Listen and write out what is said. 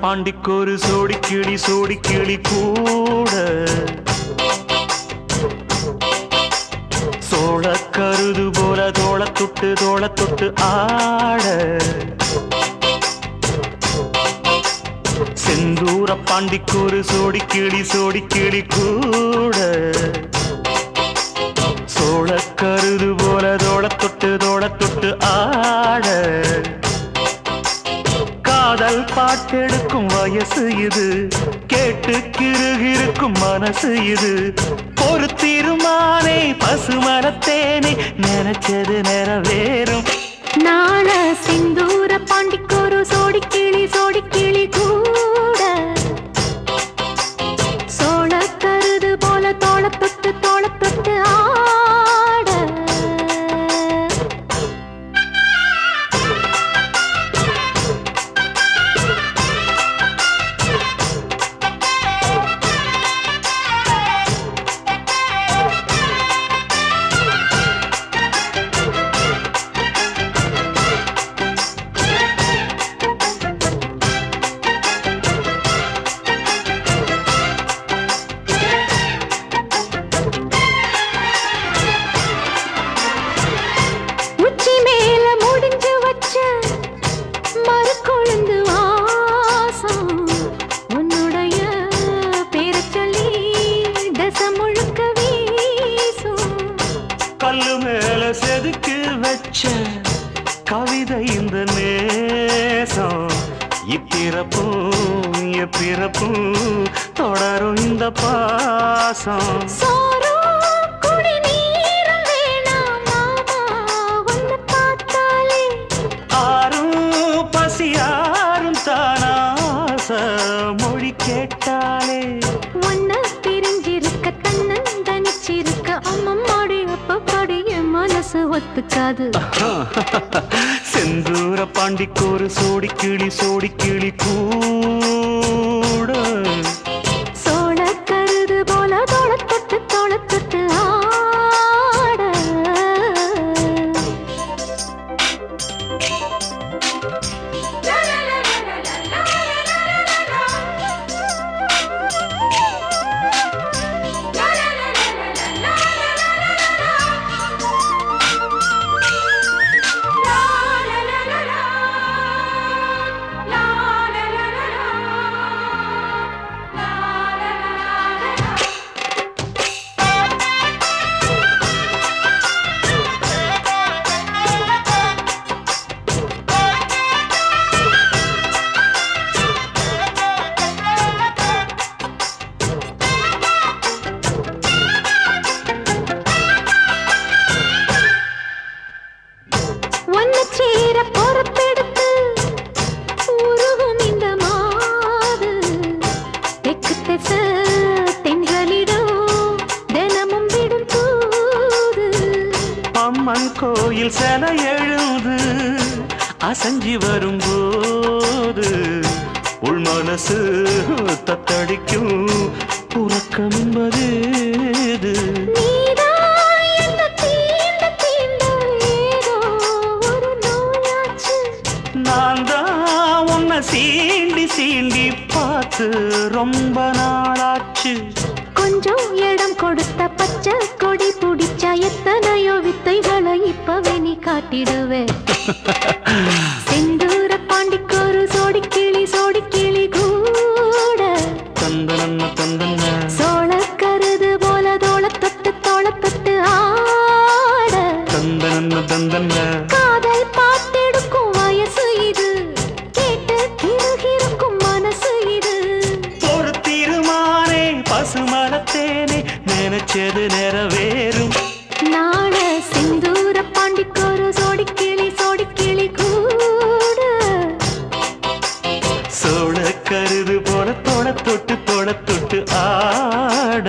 பாண்டிக்கொரு சோடி கிளி கூட சோழ கருது போல தோள தொட்டு ஆட செந்தூர பாண்டிக்கொரு சோடி கிளி கூட சோழ கருது போல தோள தொட்டு ஆட காதல் பாட்டெடுக்கும் வயசு இது கேட்டு கிருகிருக்கும் மனசு இது ஒரு தீர்மானே பசுமரத்தேனே நினைச்சது நிறைவேறும் நாள சிந்தூர பாண்டிக்கொரு சோடி கிளி கூட சோழ கருது போல தோள தொட்டு ஆட கல்லு மேல செதுக்கு வச்ச கவிதை இந்த நேசம் இப்பிறப்பும் எப்பிறப்பும் தொடரும் இந்த பாசம் ஆரும் பசியாரும் தானாச மொழி கேட்டாலே ஒன்ன பிரிஞ்சிருக்க தன்னந்தனிச்சிருக்க அம்மம்மாடி அப்பப்பாடி என் மனசு ஒத்துக்காது செந்தூர பாண்டிக்கொரு சோடி கிளி கூட சோழ கருது போல தோள தொட்டு ஆட அம்மன் கோயில் செல எழுது அசஞ்சி வரும்போது உள் மனசு தத்தடிக்கும் உறக்கம் என்பது நான் தான் உன்னை சீண்டி பார்த்து ரொம்ப நாளாச்சு கொஞ்சம் இடம் கொடுத்த பச்சை கொடி பிடிச்சா எத்தனையோ வித்தைகளை இப்பவே நீ காட்டிடுவே செந்தூர பாண்டிக்கொரு சோடி கிளி கூட தந்தன சோழ கருது போல தோள தொட்டு ஆட தந்தன காதல் பாட்டெடுக்கும் வயசு இது கேட்டு கிருகிருக்கும் மனசு இது ஒரு தீர்மானே பசுமரத்தேனே நினைச்சது நிறைவேறும் நாள சிந்தூர பாண்டிக்கொரு சோடி கிளி கூட சோழ கருது போல தொட்டு ஆட